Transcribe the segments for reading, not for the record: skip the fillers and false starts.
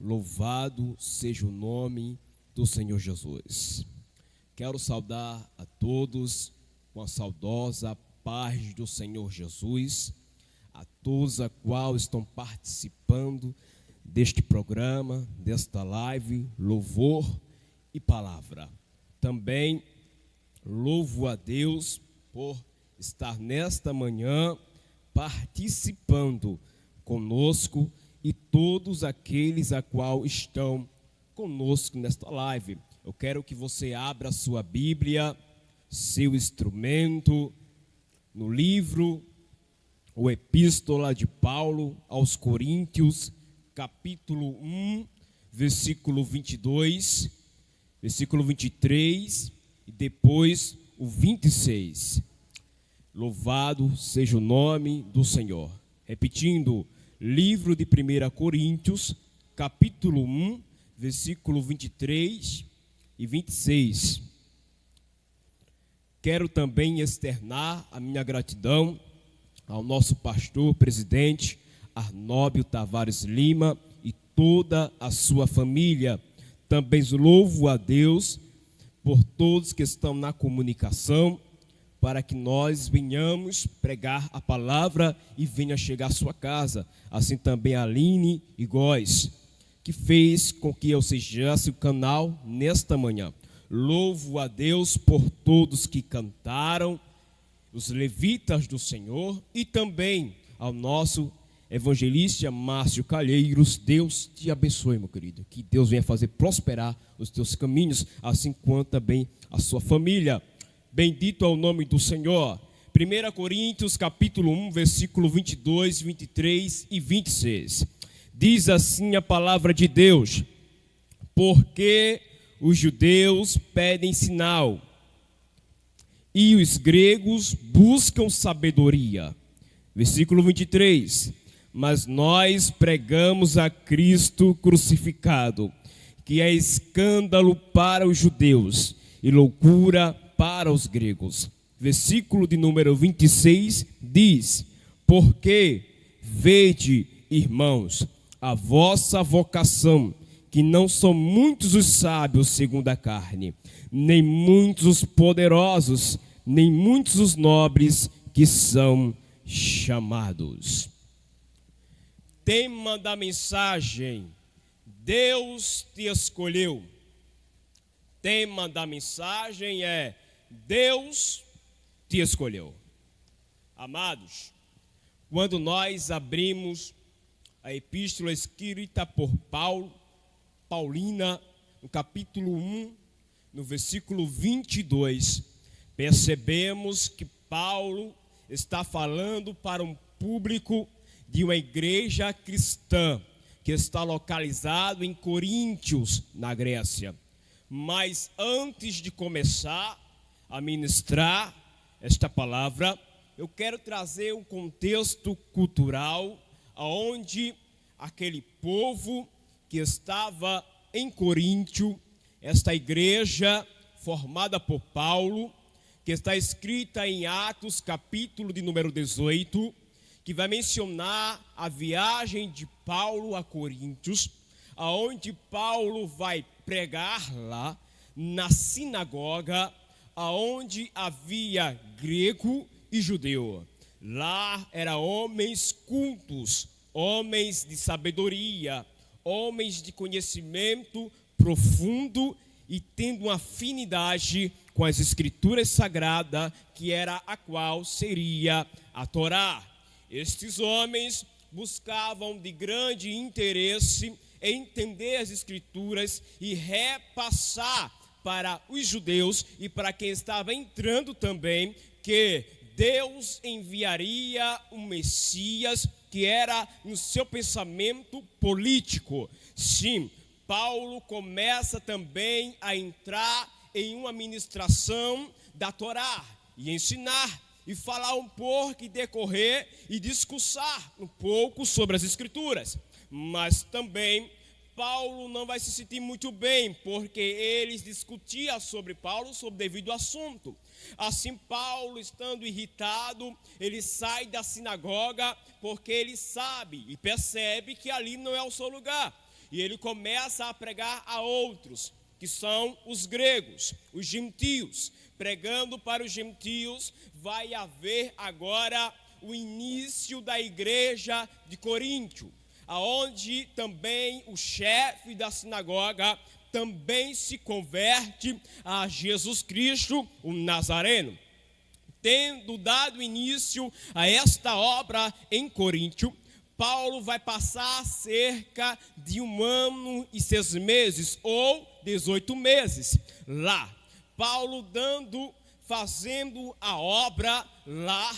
Louvado seja o nome do Senhor Jesus. Quero saudar a todos com a saudosa paz do Senhor Jesus, a todos a qual estão participando deste programa, desta live, louvor e palavra. Também louvo a Deus por estar nesta manhã participando conosco e todos aqueles a qual estão conosco nesta live. Eu quero que você abra a sua Bíblia, seu instrumento, no livro, ou Epístola de Paulo aos Coríntios, capítulo 1, versículo 22, versículo 23 e depois o 26. Louvado seja o nome do Senhor. Repetindo, livro de 1 Coríntios, capítulo 1, versículo 23 e 26. Quero também externar a minha gratidão ao nosso pastor, presidente Arnóbio Tavares Lima e toda a sua família. Também louvo a Deus por todos que estão na comunicação, para que nós venhamos pregar a palavra e venha chegar à sua casa. Assim também a Aline e Góes, que fez com que eu sejasse o canal nesta manhã. Louvo a Deus por todos que cantaram, os levitas do Senhor, e também ao nosso evangelista Márcio Calheiros. Deus te abençoe, meu querido. Que Deus venha fazer prosperar os teus caminhos, assim quanto também a sua família. Bendito é o nome do Senhor. 1 Coríntios, capítulo 1, versículo 22, 23 e 26. Diz assim a palavra de Deus: porque os judeus pedem sinal e os gregos buscam sabedoria. Versículo 23. Mas nós pregamos a Cristo crucificado, que é escândalo para os judeus e loucura para os gregos. Versículo de número 26 diz: porque vede, irmãos, a vossa vocação, que não são muitos os sábios segundo a carne, nem muitos os poderosos, nem muitos os nobres que são chamados. Tema da mensagem: Deus te escolheu. Tema da mensagem é: Deus te escolheu. Amados, quando nós abrimos a epístola escrita por Paulina, no capítulo 1, no versículo 22, percebemos que Paulo está falando para um público de uma igreja cristã que está localizado em Coríntios, na Grécia. Mas antes de começar a ministrar esta palavra, eu quero trazer um contexto cultural onde aquele povo que estava em Coríntio, esta igreja formada por Paulo, que está escrita em Atos, capítulo de número 18, que vai mencionar a viagem de Paulo a Coríntios, aonde Paulo vai pregar lá na sinagoga, aonde havia grego e judeu. Lá eram homens cultos, homens de sabedoria, homens de conhecimento profundo e tendo uma afinidade com as escrituras sagradas, que era a qual seria a Torá. Estes homens buscavam de grande interesse entender as escrituras e repassar para os judeus e para quem estava entrando também, que Deus enviaria um Messias que era no seu pensamento político. Sim, Paulo começa também a entrar em uma ministração da Torá e ensinar e falar um pouco e decorrer e discursar um pouco sobre as escrituras. Mas também Paulo não vai se sentir muito bem, porque eles discutiam sobre Paulo sobre devido assunto. Assim, Paulo, estando irritado, ele sai da sinagoga, porque ele sabe e percebe que ali não é o seu lugar. e ele começa a pregar a outros, que são os gregos, os gentios. Pregando para os gentios, vai haver agora o início da igreja de Coríntio, aonde também o chefe da sinagoga também se converte a Jesus Cristo, o Nazareno. Tendo dado início a esta obra em Coríntio, Paulo vai passar cerca de 1 ano e 6 meses, ou 18 meses, lá. Paulo fazendo a obra lá,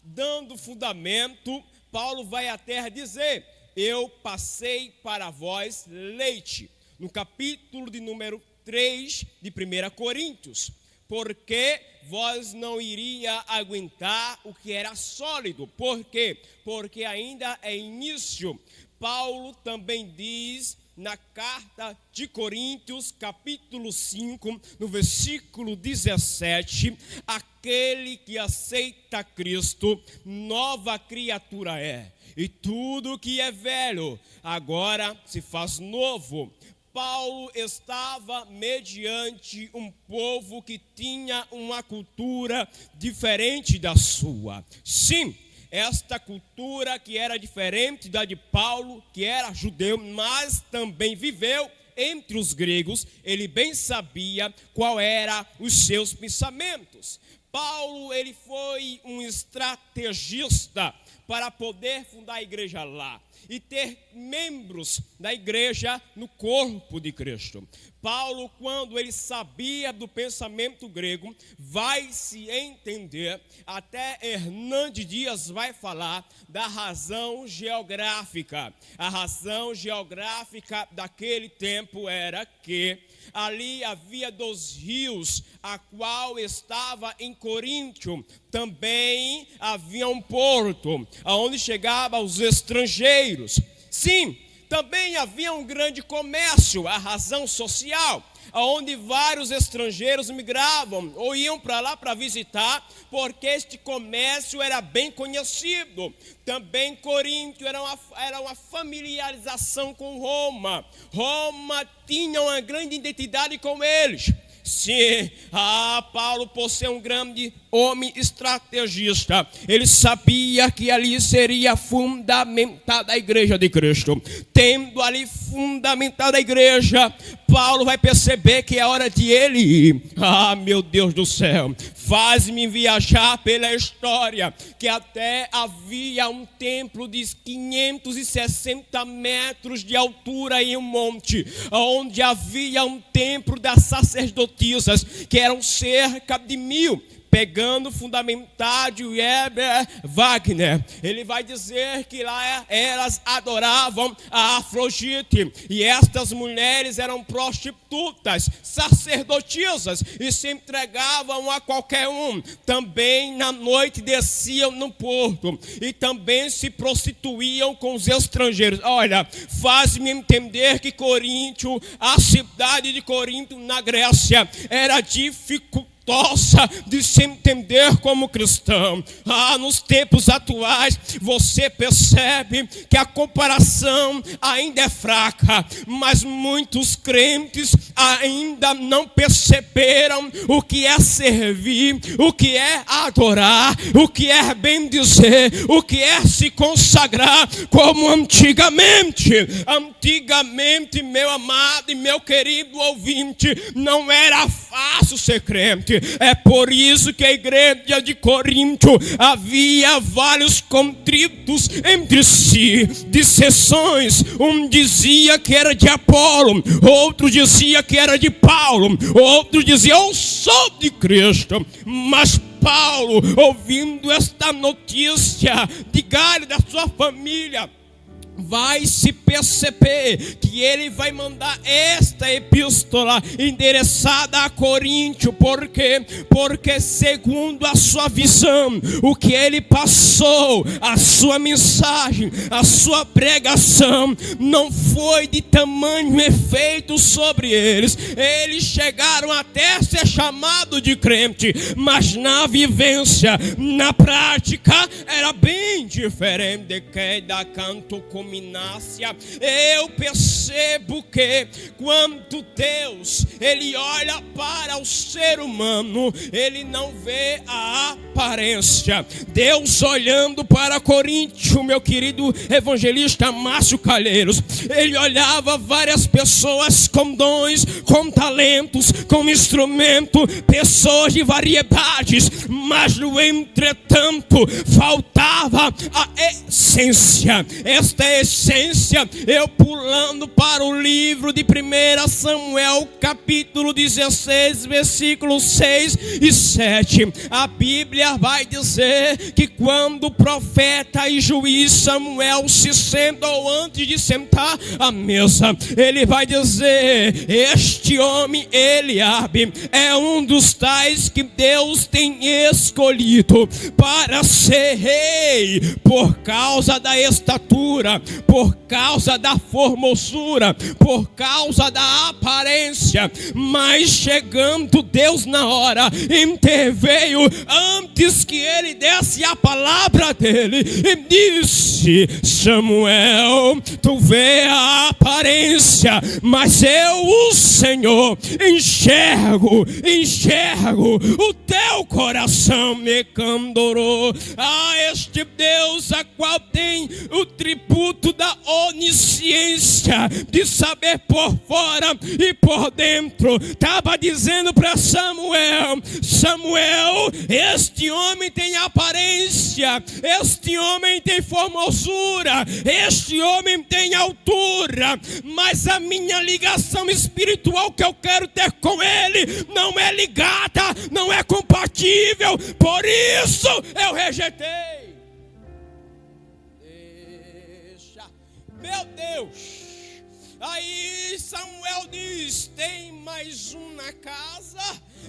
dando fundamento. Paulo vai até dizer: eu passei para vós leite, no capítulo de número 3 de 1 Coríntios, porque vós não iria aguentar o que era sólido. Por quê? Porque ainda é início. Paulo também diz na carta de Coríntios, capítulo 5, no versículo 17, aquele que aceita Cristo, nova criatura é, e tudo que é velho agora se faz novo. Paulo estava mediante um povo que tinha uma cultura diferente da sua. Sim, esta cultura que era diferente da de Paulo, que era judeu, mas também viveu entre os gregos. Ele bem sabia qual era os seus pensamentos. Paulo, ele foi um estrategista para poder fundar a igreja lá e ter membros da igreja no corpo de Cristo. Paulo, quando ele sabia do pensamento grego, vai se entender, até Hernandes Dias vai falar da razão geográfica. A razão geográfica daquele tempo era que ali havia 2 rios, a qual estava em Coríntio. Também havia um porto, aonde chegavam os estrangeiros. Sim, também havia um grande comércio, a razão social, onde vários estrangeiros migravam ou iam para lá para visitar, porque este comércio era bem conhecido. Também Coríntio era uma familiarização com Roma. Roma tinha uma grande identidade com eles. Sim, Paulo, por ser um grande homem estrategista, ele sabia que ali seria fundamentada a igreja de Cristo. Tendo ali fundamentada a igreja, Paulo vai perceber que é hora de ele ir. Meu Deus do céu, faz-me viajar pela história, que até havia um templo de 560 metros de altura em um monte, onde havia um templo das sacerdotisas, que eram cerca de 1000. Pegando fundamentado o Heber Wagner, ele vai dizer que lá elas adoravam a Afrodite, e estas mulheres eram prostitutas, sacerdotisas, e se entregavam a qualquer um. Também na noite desciam no porto, e também se prostituíam com os estrangeiros. Olha, faz-me entender que Coríntio, a cidade de Corinto na Grécia, era dificultosa de se entender como cristão. Nos tempos atuais, você percebe que a comparação ainda é fraca, mas muitos crentes ainda não perceberam o que é servir, o que é adorar, o que é bendizer, o que é se consagrar como antigamente. Antigamente, meu amado e meu querido ouvinte, não era fácil ser crente. É por isso que a igreja de Corinto havia vários contritos entre si, dissensões. Um dizia que era de Apolo, outro dizia que era de Paulo, outro dizia: eu sou de Cristo. Mas Paulo, ouvindo esta notícia de Gálaio, da sua família, vai se perceber que ele vai mandar esta epístola endereçada a Coríntio. Por quê? Porque segundo a sua visão, o que ele passou, a sua mensagem, a sua pregação, não foi de tamanho efeito sobre eles. Eles chegaram até ser chamados de crente, mas na vivência, na prática, era bem diferente. De que da canto com luminácia. Eu percebo que quando Deus, Ele olha para o ser humano, Ele não vê a aparência. Deus olhando para Coríntio, meu querido evangelista Márcio Calheiros, Ele olhava várias pessoas com dons, com talentos, com instrumento, pessoas de variedades, mas no entretanto faltava a essência. Esta essência, eu pulando para o livro de 1 Samuel capítulo 16, versículos 6 e 7, a Bíblia vai dizer que quando o profeta e juiz Samuel se sentou antes de sentar à mesa, ele vai dizer: este homem Eliabe é um dos tais que Deus tem escolhido para ser rei, por causa da estatura, por causa da formosura, por causa da aparência. Mas chegando Deus na hora, interveio antes que ele desse a palavra dele e disse: Samuel, tu vê a aparência, mas eu, o Senhor, enxergo o teu coração. Me candorou. Este Deus a qual tem o tributo da onisciência, de saber por fora e por dentro, estava dizendo para Samuel: Samuel, este homem tem aparência, este homem tem formosura, este homem tem altura, mas a minha ligação espiritual que eu quero ter com ele não é ligada, não é compatível, por isso eu rejeitei. Meu Deus. Aí Samuel diz: tem mais um na casa?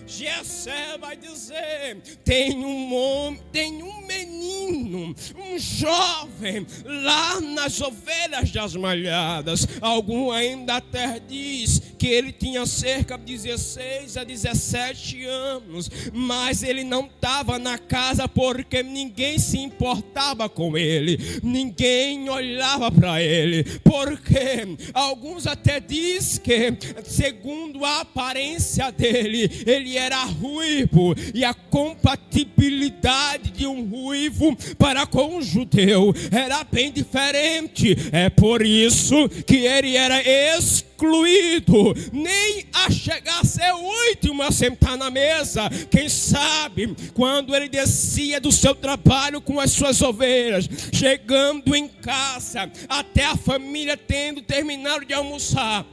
Jessé vai dizer: tem um homem, tem um menino, um jovem lá nas ovelhas das malhadas. Algum ainda até diz que ele tinha cerca de 16 a 17 anos, mas ele não estava na casa porque ninguém se importava com ele, ninguém olhava para ele, porque alguns até diz que, segundo a aparência dele, ele era ruivo, e a compatibilidade de um ruivo para com um judeu era bem diferente. É por isso que ele era excluído, nem a chegar a ser o último a sentar na mesa. Quem sabe quando ele descia do seu trabalho com as suas ovelhas, chegando em casa, até a família tendo terminado de almoçar,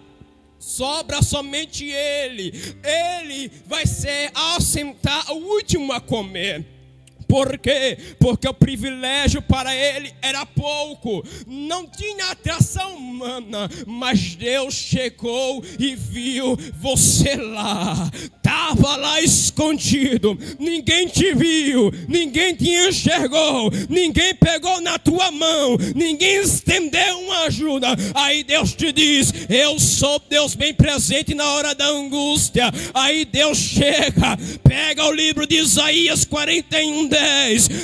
sobra somente ele. Ele vai ser, ao sentar, o último a comer. Por quê? Porque o privilégio para ele era pouco, não tinha atração humana, mas Deus chegou e viu você lá, estava lá escondido, ninguém te viu, ninguém te enxergou, ninguém pegou na tua mão, ninguém estendeu uma ajuda. Aí Deus te diz: eu sou Deus bem presente na hora da angústia. Aí Deus chega, pega o livro de Isaías 41:10.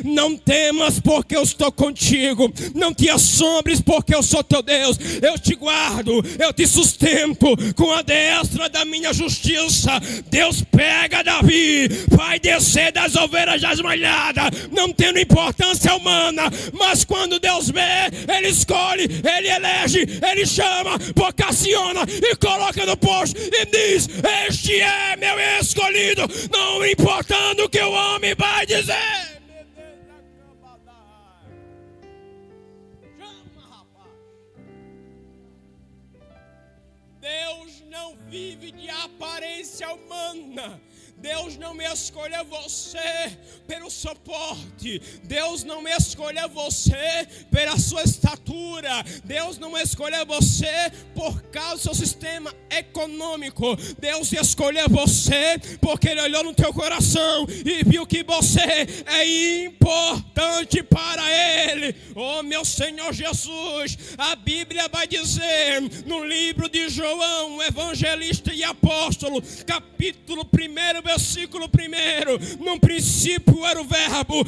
Não temas, porque eu estou contigo. Não te assombres, porque eu sou teu Deus. Eu te guardo, eu te sustento com a destra da minha justiça. Deus pega Davi, vai descer das ovelhas das malhadas, não tendo importância humana, mas quando Deus vê, ele escolhe, ele elege, ele chama, vocaciona e coloca no posto e diz: este é meu escolhido, não importando o que o homem vai dizer. Deus não vive de aparência humana. Deus não escolheu você pelo suporte. Deus não escolheu você pela sua estatura. Deus não escolheu você por causa do seu sistema econômico. Deus escolheu você porque Ele olhou no teu coração e viu que você é importante para Ele. Oh, meu Senhor Jesus, a Bíblia vai dizer no livro de João, evangelista e apóstolo, capítulo 1, versículo 1. No princípio era o Verbo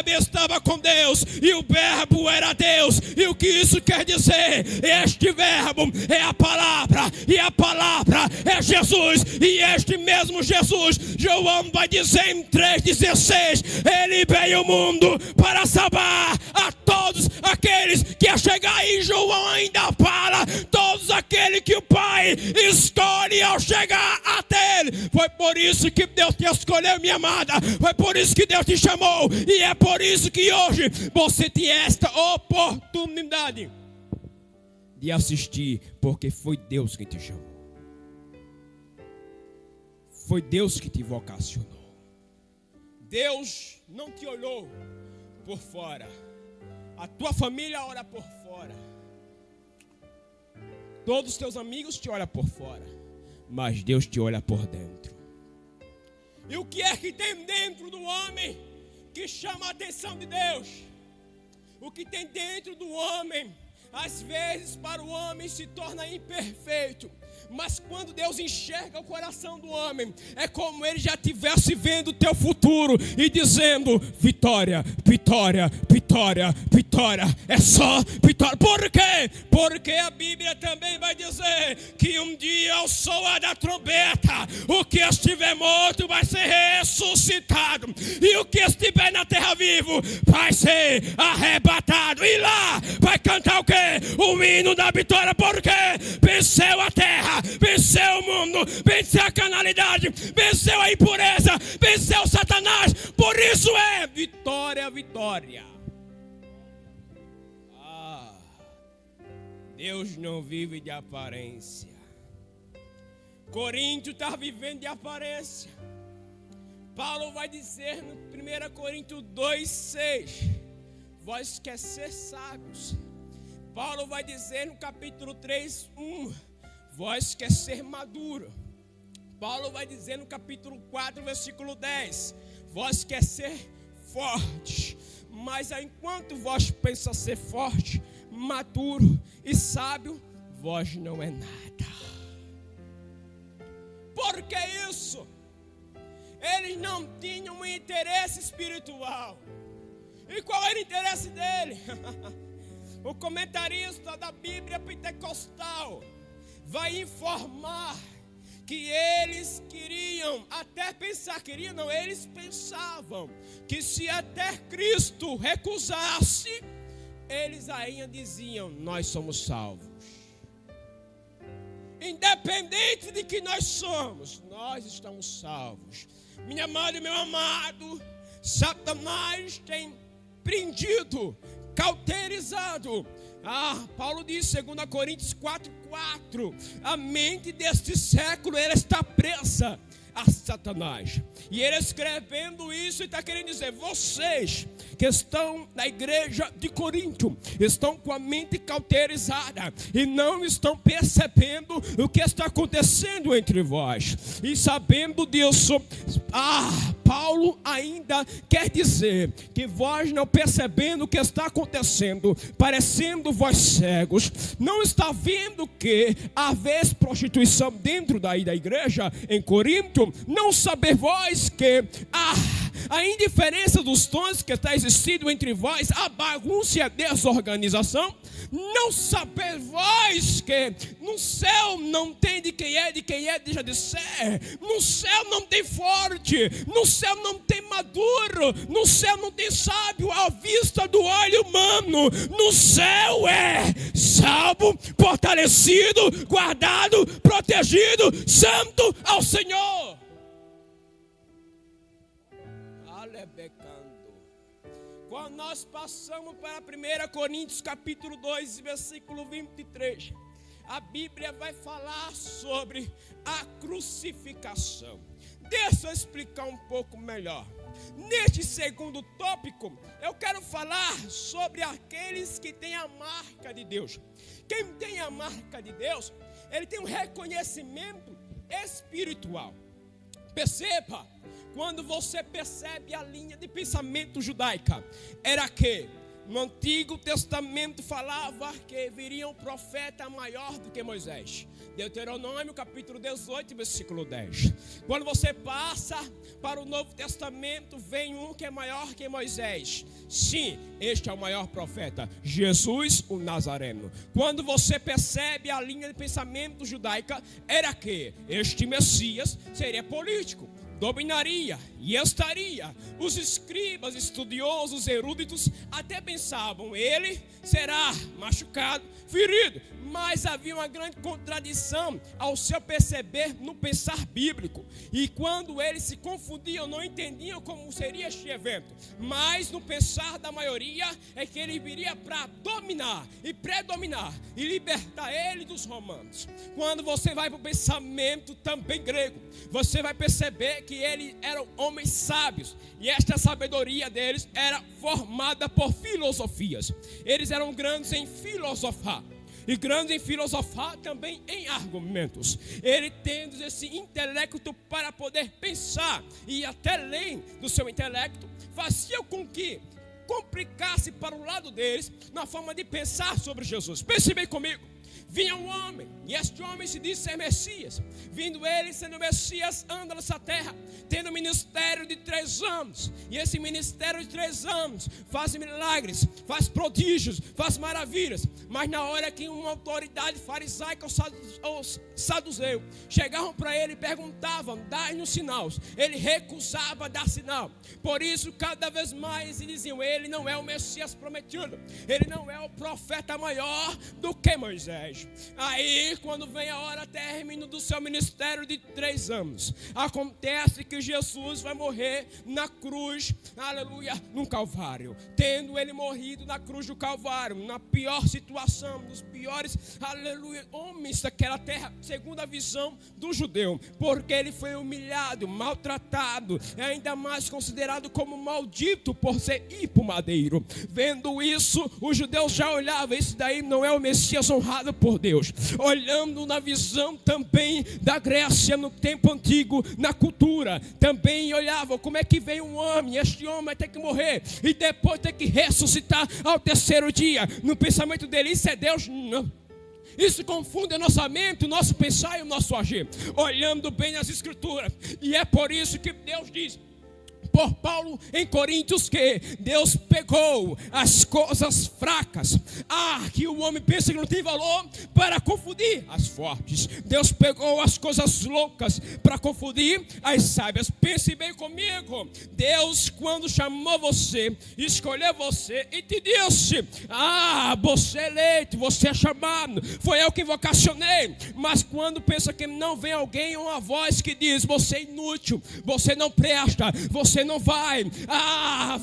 estava com Deus, e o Verbo era Deus. E o que isso quer dizer? Este Verbo é a palavra, e a palavra é Jesus, e este mesmo Jesus, João vai dizer em 3,16, ele veio ao mundo para salvar a todos aqueles que a chegar. E João ainda fala, todos aqueles que o Pai escolhe ao chegar até ele. Foi por isso que Deus te escolheu, minha amada, foi por isso que Deus te chamou, e é por isso que hoje você tem esta oportunidade de assistir, porque foi Deus que te chamou, foi Deus que te vocacionou. Deus não te olhou por fora, a tua família olha por fora, todos os teus amigos te olham por fora, mas Deus te olha por dentro. E o que é que tem dentro do homem que chama a atenção de Deus? O que tem dentro do homem, às vezes para o homem se torna imperfeito, mas quando Deus enxerga o coração do homem, é como ele já estivesse vendo o teu futuro e dizendo, vitória, vitória, vitória, vitória, é só vitória. Por quê? Porque a Bíblia também vai dizer que um dia ao soar da trombeta, o que estiver morto vai ser ressuscitado, e o que estiver na terra vivo vai ser arrebatado, e lá vai cantar o quê? O hino da vitória, porque venceu a terra, venceu o mundo, venceu a carnalidade, venceu a impureza, venceu Satanás. Por isso é vitória, vitória. Deus não vive de aparência. Coríntios está vivendo de aparência. Paulo vai dizer no 1 Coríntios 2,6, vós quer ser sábios. Paulo vai dizer no capítulo 3,1, vós quer ser maduro. Paulo vai dizer no capítulo 4, versículo 10, vós quer ser forte. Mas enquanto vós pensa ser forte, maduro e sábio, vós não é nada. Por que isso? Eles não tinham um interesse espiritual. E qual era o interesse dele? O comentarista da Bíblia Pentecostal vai informar que eles queriam, até pensar, queriam não, eles pensavam que se até Cristo recusasse, eles ainda diziam, nós somos salvos. Independente de que nós somos, nós estamos salvos. Minha amada e meu amado, Satanás tem prendido, cauterizado. Paulo diz, 2 Coríntios 4,4, a mente deste século ela está presa a Satanás. E ele escrevendo isso, está querendo dizer, vocês que estão na igreja de Corinto, estão com a mente cauterizada e não estão percebendo o que está acontecendo entre vós. E sabendo disso, Paulo ainda quer dizer que vós não percebendo o que está acontecendo, parecendo vós cegos, não está vendo que havia prostituição dentro da igreja em Corinto, não saber vós que a indiferença dos tons que está existindo entre vós, a bagunça e a desorganização, não saber vós que no céu não tem de quem é, deixa de ser. No céu não tem forte, no céu não tem maduro, no céu não tem sábio à vista do olho humano. No céu é salvo, fortalecido, guardado, protegido, santo ao Senhor. Quando nós passamos para 1 Coríntios capítulo 2, versículo 23, a Bíblia vai falar sobre a crucificação. Deixa eu explicar um pouco melhor. Neste segundo tópico, eu quero falar sobre aqueles que têm a marca de Deus. Quem tem a marca de Deus, ele tem um reconhecimento espiritual. Perceba, quando você percebe a linha de pensamento judaica, era que No Antigo Testamento falava que viria um profeta maior do que Moisés. Deuteronômio capítulo 18, versículo 10. Quando você passa para o Novo Testamento, vem um que é maior que Moisés. Sim, este é o maior profeta, Jesus o Nazareno. Quando você percebe a linha de pensamento judaica, era que este Messias seria político, dominaria e estaria. Os escribas, estudiosos, eruditos até pensavam, ele será machucado, ferido. Mas havia uma grande contradição ao seu perceber no pensar bíblico. E quando eles se confundiam, não entendiam como seria este evento. Mas no pensar da maioria é que ele viria para dominar e predominar e libertar ele dos romanos. Quando você vai para o pensamento também grego, você vai perceber que eles eram homens sábios. E esta sabedoria deles era formada por filosofias. Eles eram grandes em filosofar. E grandes em filosofar também em argumentos. Ele tendo esse intelecto para poder pensar e até além do seu intelecto, fazia com que complicasse para o lado deles na forma de pensar sobre Jesus. Pense bem comigo. Vinha um homem, e este homem se diz ser Messias. Vindo ele, sendo Messias, anda nessa terra, tendo um ministério de 3 anos. E esse ministério de 3 anos faz milagres, faz prodígios, faz maravilhas. Mas na hora que uma autoridade farisaica ou saduceu chegavam para ele e perguntavam, dai-nos sinal. Ele recusava dar sinal. Por isso, cada vez mais eles diziam, ele não é o Messias prometido. Ele não é o profeta maior do que Moisés. Aí, quando vem a hora término do seu ministério de 3 anos, acontece que Jesus vai morrer na cruz, aleluia, no Calvário. Tendo ele morrido na cruz do Calvário, na pior situação, dos piores, aleluia, homens daquela terra, segundo a visão do judeu, porque ele foi humilhado, maltratado, ainda mais considerado como maldito por ser ir para o madeiro. Vendo isso, os judeus já olhavam, esse daí não é o Messias honrado por Deus. Olhando na visão também da Grécia no tempo antigo, na cultura, também olhavam como é que vem um homem, este homem vai ter que morrer e depois ter que ressuscitar ao 3º dia. No pensamento dele, isso é Deus? Não. Isso confunde a nossa mente, o nosso pensar e o nosso agir, olhando bem as escrituras. E é por isso que Deus diz por Paulo em Coríntios que Deus pegou as coisas fracas, que o homem pensa que não tem valor, para confundir as fortes. Deus pegou as coisas loucas para confundir as sábias. Pense bem comigo. Deus, quando chamou você, escolheu você e te disse, você é eleito, você é chamado, foi eu que vocacionei. Mas quando pensa que não vem alguém, uma voz que diz, você é inútil, você não presta, você não vai,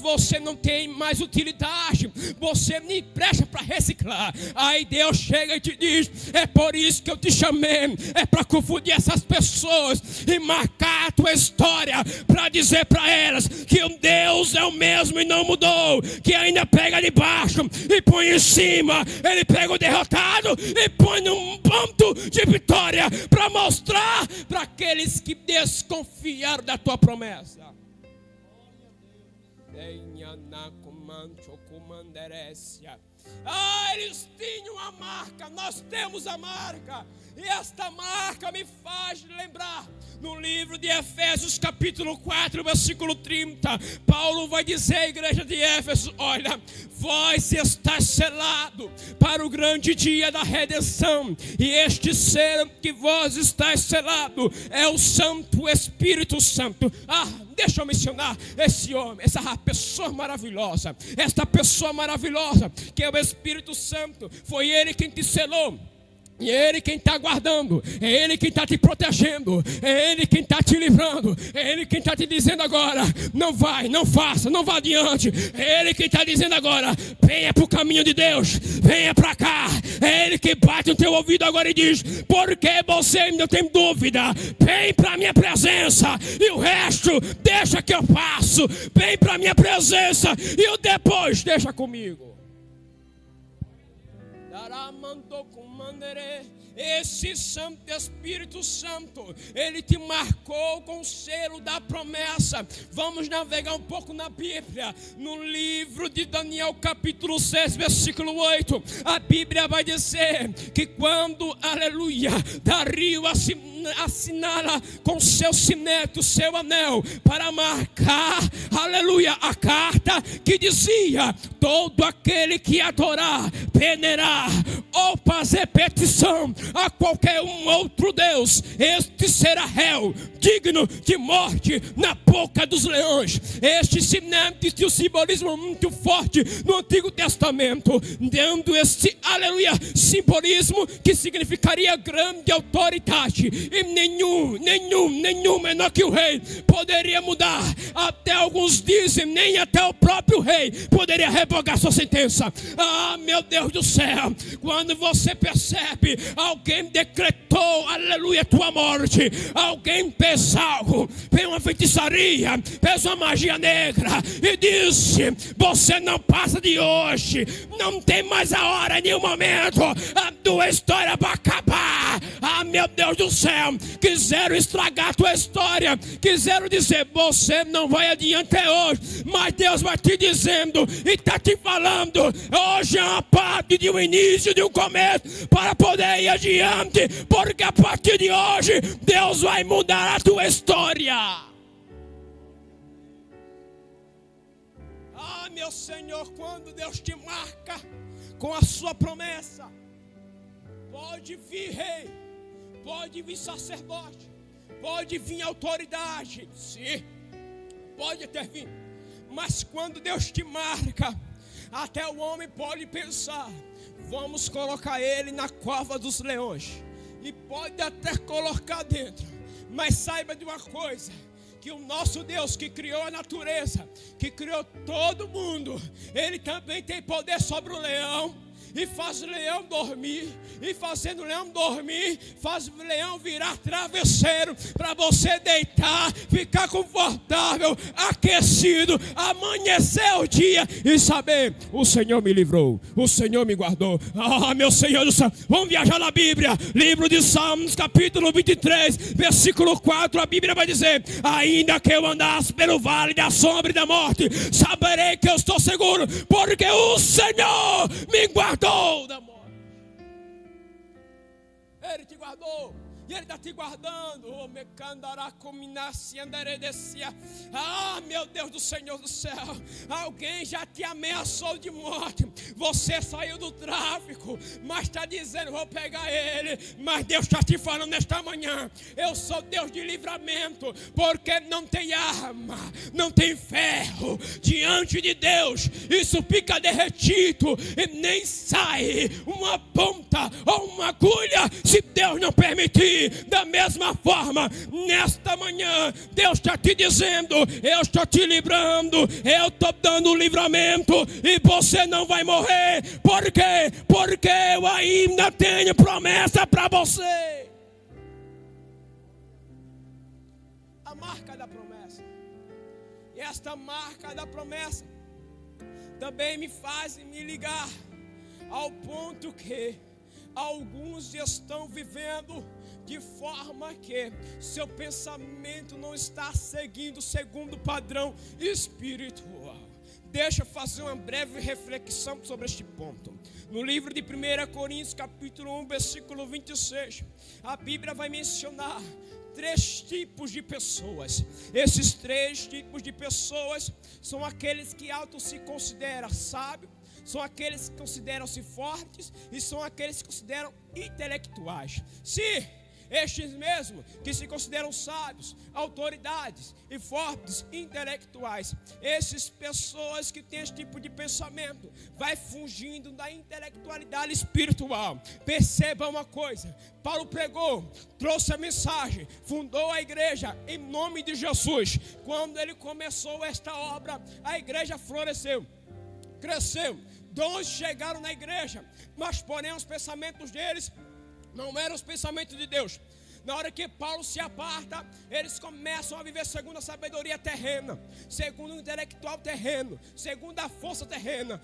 você não tem mais utilidade, você nem presta para reciclar. Aí Deus chega e te diz, é por isso que eu te chamei, é para confundir essas pessoas e marcar a tua história, para dizer para elas que o Deus é o mesmo e não mudou, que ainda pega de baixo e põe em cima, ele pega o derrotado e põe num ponto de vitória, para mostrar para aqueles que desconfiaram da tua promessa. Eles tinham a marca, nós temos a marca. E esta marca me faz lembrar, no livro de Efésios capítulo 4, versículo 30, Paulo vai dizer à igreja de Éfeso, olha, vós estáis selado para o grande dia da redenção, e este ser que vós estáis selado é o Santo Espírito Santo. Deixa eu mencionar esse homem, essa pessoa maravilhosa, esta pessoa maravilhosa que é o Espírito Santo. Foi ele quem te selou. E é Ele quem está guardando, é Ele quem está te protegendo, é Ele quem está te livrando, é Ele quem está te dizendo agora, não vai, não faça, não vá adiante. É Ele quem está dizendo agora, venha para o caminho de Deus, venha para cá. É Ele que bate no teu ouvido agora e diz, porque você ainda tem dúvida, vem para a minha presença e o resto deixa que eu faço. Vem para a minha presença e o depois deixa comigo. Esse Santo Espírito Santo, Ele te marcou com o selo da promessa. Vamos navegar um pouco na Bíblia, no livro de Daniel capítulo 6, versículo 8. A Bíblia vai dizer que quando, aleluia, Dario assinala com seu sinete, o seu anel, para marcar, aleluia, a carta que dizia: todo aquele que adorar, venerar ou fazer petição a qualquer um outro Deus, este será réu, digno de morte na boca dos leões. Este sinete tinha um simbolismo muito forte no Antigo Testamento, dando este, aleluia, simbolismo que significaria grande autoridade, e nenhum menor que o rei poderia mudar. Até alguns dizem, nem até o próprio rei poderia revogar sua sentença. Ah, meu Deus do céu, quando você percebe, alguém decretou, aleluia, tua morte, alguém fez algo, fez uma feitiçaria, fez uma magia negra e disse: você não passa de hoje, não tem mais a hora nem o momento, a tua história vai acabar. Ah, meu Deus do céu, quiseram estragar a tua história, quiseram dizer: você não vai adiante hoje, mas Deus vai te dizendo e está te falando: hoje é uma parte de um início, de um começo, para poder ir adiante, porque a partir de hoje Deus vai mudar a tua história. Ah, meu Senhor, quando Deus te marca com a sua promessa, pode vir rei, pode vir sacerdote, pode vir autoridade, sim, pode ter vindo, mas quando Deus te marca, até o homem pode pensar: vamos colocar ele na cova dos leões, e pode até colocar dentro, mas saiba de uma coisa, que o nosso Deus que criou a natureza, que criou todo mundo, Ele também tem poder sobre o leão, e faz o leão dormir, e fazendo o leão dormir, faz o leão virar travesseiro, para você deitar, ficar confortável, aquecido, amanhecer o dia e saber: o Senhor me livrou, o Senhor me guardou. Ah, meu Senhor do céu, vamos viajar na Bíblia, livro de Salmos, capítulo 23, versículo 4, a Bíblia vai dizer: ainda que eu andasse pelo vale da sombra e da morte, saberei que eu estou seguro, porque o Senhor me guardou da morte. Ele te guardou, e Ele está te guardando. Ah, meu Deus do Senhor do céu, alguém já te ameaçou de morte, você saiu do tráfico, mas está dizendo: vou pegar ele. Mas Deus está te falando nesta manhã: eu sou Deus de livramento, porque não tem arma, não tem ferro diante de Deus, isso fica derretido e nem sai uma ponta ou uma agulha se Deus não permitir. Da mesma forma, nesta manhã, Deus está te dizendo: eu estou te livrando, eu estou dando livramento, e você não vai morrer. Por quê? Porque eu ainda tenho promessa para você. A marca da promessa. E esta marca da promessa também me faz me ligar ao ponto que alguns estão vivendo de forma que seu pensamento não está seguindo segundo o padrão espiritual. Deixa eu fazer uma breve reflexão sobre este ponto. No livro de 1 Coríntios, capítulo 1, versículo 26, a Bíblia vai mencionar 3 tipos de pessoas. Esses 3 tipos de pessoas são aqueles que auto se consideram sábios, são aqueles que consideram-se fortes e são aqueles que se consideram intelectuais. Se estes mesmos que se consideram sábios, autoridades e fortes intelectuais, essas pessoas que têm esse tipo de pensamento, vai fugindo da intelectualidade espiritual. Perceba uma coisa: Paulo pregou, trouxe a mensagem, fundou a igreja em nome de Jesus. Quando ele começou esta obra, a igreja floresceu, cresceu. Dons chegaram na igreja, mas porém os pensamentos deles não eram os pensamentos de Deus. Na hora que Paulo se aparta, eles começam a viver segundo a sabedoria terrena, segundo o intelectual terreno, segundo a força terrena.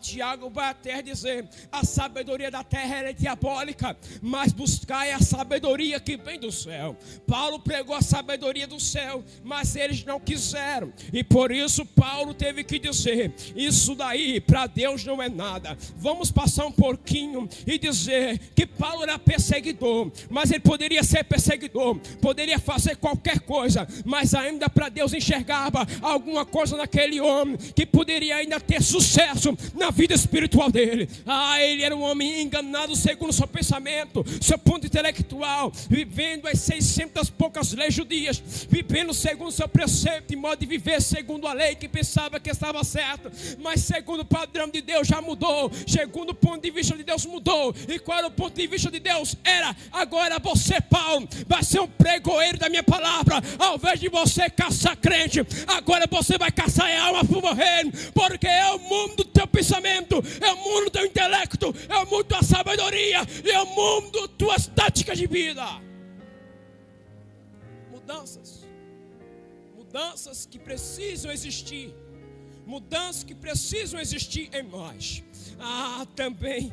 Tiago vai até dizer: a sabedoria da terra é diabólica, mas buscai a sabedoria que vem do céu. Paulo pregou a sabedoria do céu, mas eles não quiseram, e por isso Paulo teve que dizer: isso daí para Deus não é nada. Vamos passar um pouquinho e dizer que Paulo era perseguidor, mas ele poderia ser perseguidor, poderia fazer qualquer coisa, mas ainda para Deus enxergava alguma coisa naquele homem que poderia ainda ter sucesso na vida espiritual dele. Ele era um homem enganado segundo o seu pensamento, seu ponto intelectual, vivendo as 600 poucas leis judias, vivendo segundo o seu preceito e modo de viver segundo a lei que pensava que estava certo, mas segundo o padrão de Deus já mudou, segundo o ponto de vista de Deus mudou. E qual era o ponto de vista de Deus? Era: agora você, Paulo, vai ser um pregoeiro da minha palavra. Ao invés de você caçar crente, agora você vai caçar alma para o reino, porque é o mundo do teu pensamento, é o mundo do teu intelecto, é o mundo da tua sabedoria, e é o mundo das tuas táticas de vida. Mudanças que precisam existir, mudanças que precisam existir em nós. Também,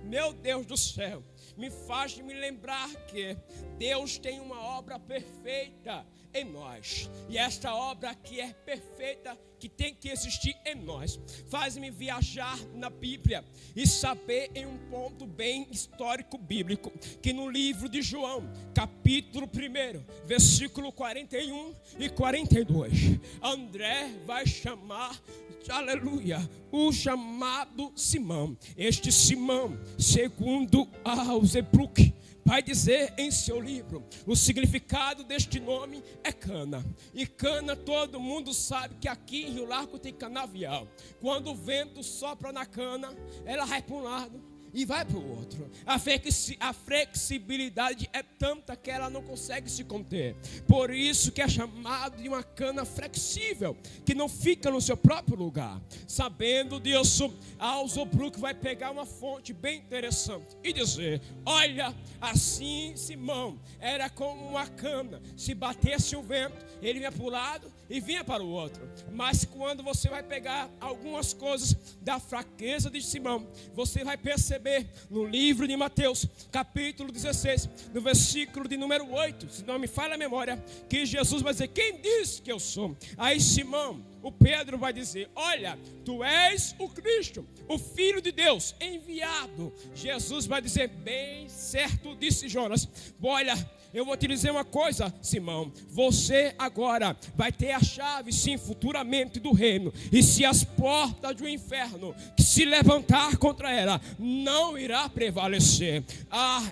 meu Deus do céu, me faz me lembrar que Deus tem uma obra perfeita em nós, e esta obra que é perfeita, que tem que existir em nós, faz-me viajar na Bíblia e saber em um ponto bem histórico bíblico, que no livro de João, capítulo 1, versículo 41 e 42, André vai chamar, aleluia, o chamado Simão. Este Simão, segundo Alzebruck, vai dizer em seu livro, o significado deste nome é cana. E cana, todo mundo sabe que aqui em Rio Largo tem canavial. Quando o vento sopra na cana, ela vai para um lado e vai para o outro. A flexibilidade é tanta que ela não consegue se conter. Por isso que é chamado de uma cana flexível, que não fica no seu próprio lugar. Sabendo disso, Alzebruck vai pegar uma fonte bem interessante e dizer: olha, assim Simão era como uma cana. Se batesse o vento, ele vinha para um lado e vinha para o outro. Mas quando você vai pegar algumas coisas da fraqueza de Simão, você vai perceber no livro de Mateus, capítulo 16, no versículo de número 8, se não me falha a memória, que Jesus vai dizer: quem diz que eu sou? Aí Simão, o Pedro, vai dizer: olha, tu és o Cristo, o Filho de Deus enviado. Jesus vai dizer: bem certo disse Jonas. Olha, eu vou te dizer uma coisa, Simão, você agora vai ter a chave, sim, futuramente, do reino. E se as portas do inferno que se levantar contra ela, não irá prevalecer.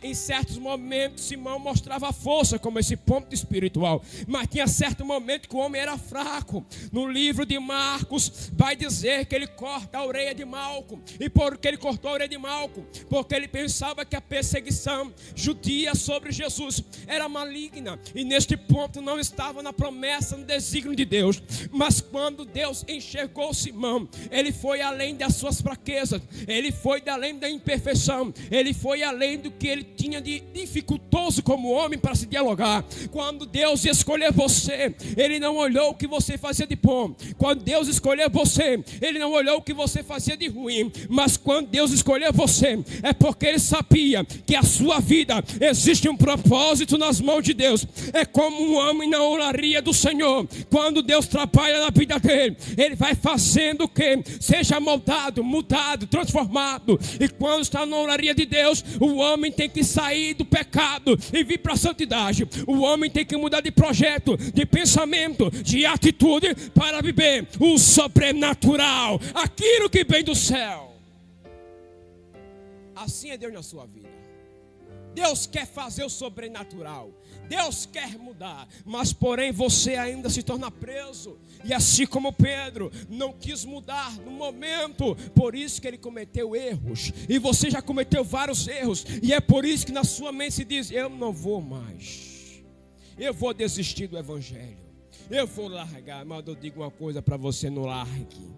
Em certos momentos Simão mostrava força como esse ponto espiritual, mas tinha certo momento que o homem era fraco. No livro de Marcos vai dizer que ele corta a orelha de Malco. E por que ele cortou a orelha de Malco? Porque ele pensava que a perseguição judia sobre Jesus era maligna, e neste ponto não estava na promessa, no desígnio de Deus. Mas quando Deus enxergou Simão, ele foi além das suas fraquezas, ele foi além da imperfeição, ele foi além do que ele tinha de dificultoso como homem para se dialogar. Quando Deus escolheu você, ele não olhou o que você fazia de bom. Quando Deus escolheu você, ele não olhou o que você fazia de ruim. Mas quando Deus escolheu você, é porque ele sabia que a sua vida existe um propósito nas mãos de Deus. É como um homem na olaria do Senhor. Quando Deus trabalha na vida dele, ele vai fazendo o que? Seja moldado, mudado, transformado. E quando está na olaria de Deus, o homem tem que sair do pecado e vir para a santidade. O homem tem que mudar de projeto, de pensamento, de atitude, para viver o sobrenatural, aquilo que vem do céu. Assim é Deus na sua vida. Deus quer fazer o sobrenatural, Deus quer mudar, mas porém você ainda se torna preso. E assim como Pedro não quis mudar no momento, por isso que ele cometeu erros. E você já cometeu vários erros, e é por isso que na sua mente se diz: eu não vou mais, eu vou desistir do evangelho, eu vou largar. Mas eu digo uma coisa para você: não largue,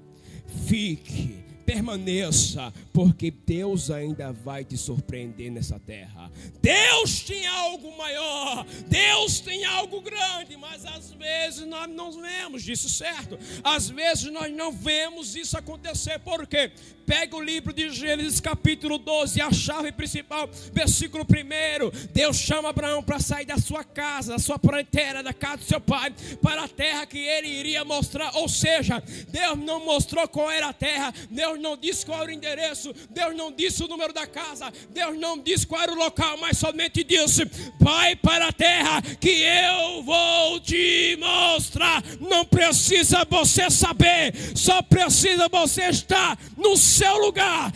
fique, permaneça, porque Deus ainda vai te surpreender nessa terra. Deus tem algo maior, Deus tem algo grande, mas às vezes nós não vemos isso, certo? Às vezes nós não vemos isso acontecer. Por quê? Pega o livro de Gênesis capítulo 12, a chave principal, versículo 1. Deus chama Abraão para sair da sua casa, da sua parentela, da casa do seu pai, para a terra que ele iria mostrar. Ou seja, Deus não mostrou qual era a terra, Deus não disse qual era o endereço, Deus não disse o número da casa, Deus não disse qual era o local, mas somente disse: vai para a terra que eu vou te mostrar. Não precisa você saber, só precisa você estar no seu lugar,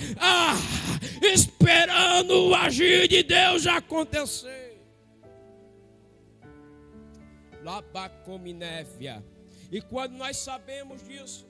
esperando o agir de Deus acontecer. Labacominévia. E quando nós sabemos disso,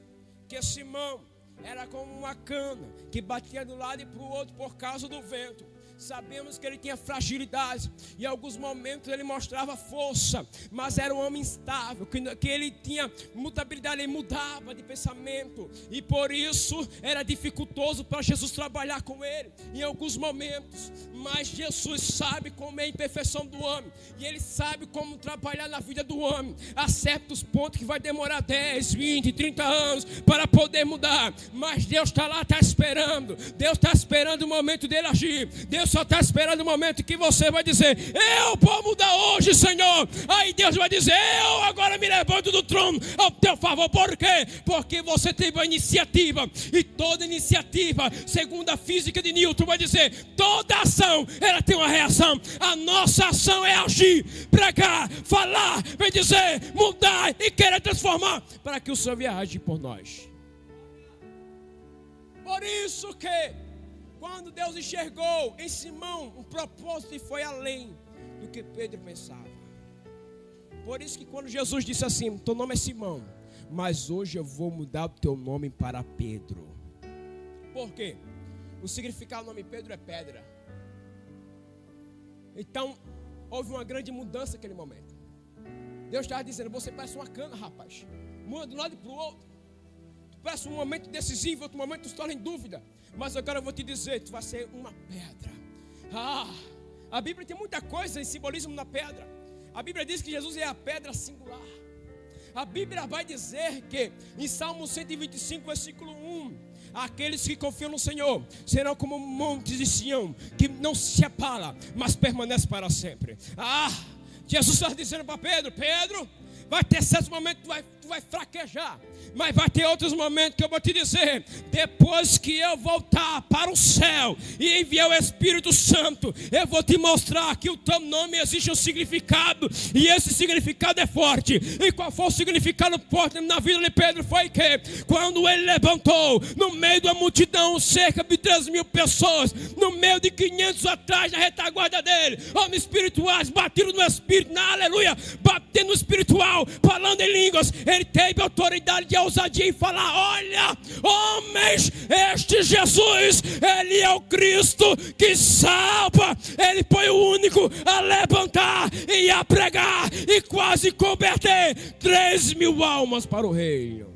que Simão era como uma cana que batia de um lado e para o outro por causa do vento, sabemos que ele tinha fragilidade, e em alguns momentos ele mostrava força, mas era um homem instável, que ele tinha mutabilidade, ele mudava de pensamento, e por isso era dificultoso para Jesus trabalhar com ele em alguns momentos. Mas Jesus sabe como é a imperfeição do homem, e ele sabe como trabalhar na vida do homem. Há certos pontos que vai demorar 10, 20, 30 anos para poder mudar, mas Deus está lá, está esperando. Deus está esperando o momento dele agir. Deus só está esperando o momento que você vai dizer: eu vou mudar hoje, Senhor. Aí Deus vai dizer: eu agora me levanto do trono ao teu favor. Por quê? Porque você teve a iniciativa, e toda iniciativa, segundo a física de Newton, vai dizer: toda ação ela tem uma reação. A nossa ação é agir, pregar, falar, vai dizer, mudar e querer transformar, para que o Senhor venha agir por nós. Por isso que quando Deus enxergou em Simão um propósito, e foi além do que Pedro pensava. Por isso que quando Jesus disse assim: teu nome é Simão, mas hoje eu vou mudar o teu nome para Pedro. Por quê? O significado do nome Pedro é pedra. Então houve uma grande mudança naquele momento. Deus estava dizendo: você parece uma cana, rapaz, muda de um lado para o outro. Tu parece um momento decisivo, outro momento tu se torna em dúvida. Mas agora eu vou te dizer: tu vai ser uma pedra. A Bíblia tem muita coisa em simbolismo na pedra. A Bíblia diz que Jesus é a pedra singular. A Bíblia vai dizer que em Salmo 125, versículo 1: aqueles que confiam no Senhor serão como montes de Sião, que não se abala, mas permanece para sempre. Jesus está dizendo para Pedro: Pedro, vai ter certos momentos que tu vai fraquejar, mas vai ter outros momentos que eu vou te dizer: depois que eu voltar para o céu e enviar o Espírito Santo, eu vou te mostrar que o teu nome existe um significado, e esse significado é forte. E qual foi o significado forte na vida de Pedro? Foi que quando ele levantou no meio da multidão, cerca de 3.000 pessoas, no meio de 500 atrás, na retaguarda dele, homens espirituais batidos no Espírito, na aleluia, batendo no espiritual, falando em línguas. Ele teve autoridade e ousadia em falar: olha, homens, este Jesus, ele é o Cristo que salva. Ele foi o único a levantar e a pregar e quase converter 3.000 almas para o reino.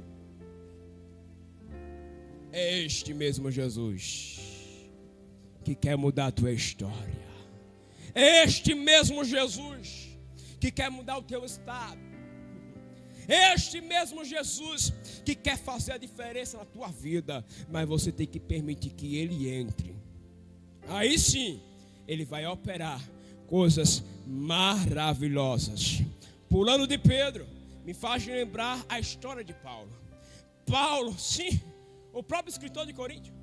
É este mesmo Jesus que quer mudar a tua história. É este mesmo Jesus que quer mudar o teu estado. Este mesmo Jesus que quer fazer a diferença na tua vida, mas você tem que permitir que Ele entre. Aí sim, Ele vai operar coisas maravilhosas. Pulando de Pedro, me faz lembrar a história de Paulo. Paulo, sim, o próprio escritor de Coríntios.